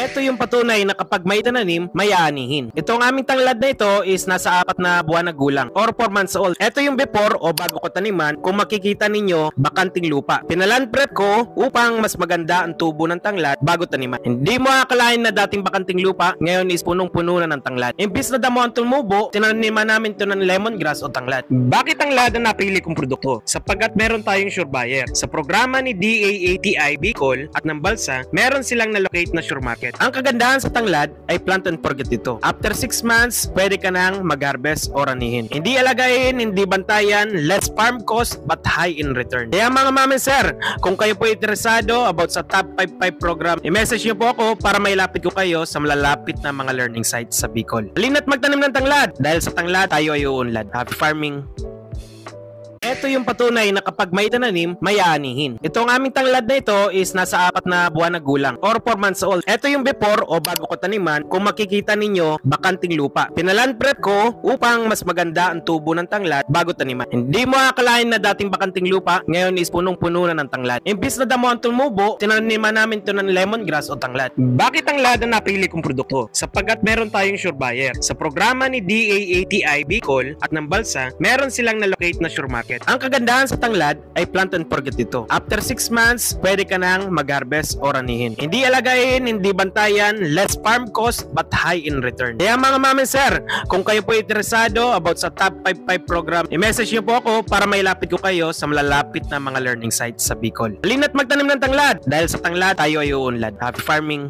Ito yung patunay na kapag may tananim, may aanihin. Ito ang aming tanglad na ito is nasa 4 na buwan na gulang or 4 months old. Ito yung before o bago ko taniman. Kung makikita ninyo, bakanting lupa. Pinaland prep ko upang mas maganda ang tubo ng tanglad bago taniman. Hindi mo akalain na dating bakanting lupa, ngayon is punong-puno na ng tanglad. Imbis na damo ang tumubo, tinaniman namin ito ng lemongrass o tanglad. Bakit tanglad ang napili kong produkto? Sapagkat meron tayong sure buyer. Sa programa ni DAATI Bicol at ng Balsa, meron silang na-locate na sure market. Ang kagandahan sa tanglad ay plant and forget ito. After 6 months, pwede ka nang mag-harvest o ranihin. Hindi alagayin, hindi bantayan, less farm cost but high in return. Kaya mga mami sir, kung kayo po interesado about sa Top 55 program, i-message nyo po ako para mailapit ko kayo sa malalapit na mga learning sites sa Bicol. Halina't magtanim ng tanglad dahil sa tanglad tayo ay uunlad. Happy farming! Ito yung patunay na kapag may tananim, may aanihin. Ito ang aming tanglad na ito is nasa 4 na buwan na gulang or 4 months old. Ito yung before o bago ko taniman. Kung makikita ninyo, bakanting lupa. Pinaland prep ko upang mas maganda ang tubo ng tanglad bago taniman. Hindi mo akalain na dating bakanting lupa, ngayon is punong-puno na ng tanglad. Imbis na damo ang tumubo, tinaniman namin ito ng lemongrass o tanglad. Bakit tanglad ang napili kong produkto? Sapagkat meron tayong sure buyer. Sa programa ni DAATI Bicol at ng Balsa, meron silang na-locate na sure market. Ang kagandahan sa tanglad ay plant and forget ito. After 6 months, pwede ka nang mag-harvest o ranihin. Hindi alagayin, hindi bantayan, less farm cost but high in return. Kaya mga mami sir, kung kayo po interesado about sa Top 55 program, i-message nyo po ako para mailapit ko kayo sa malalapit na mga learning sites sa Bicol. Halina't magtanim ng tanglad dahil sa tanglad tayo ay uunlad. Happy farming!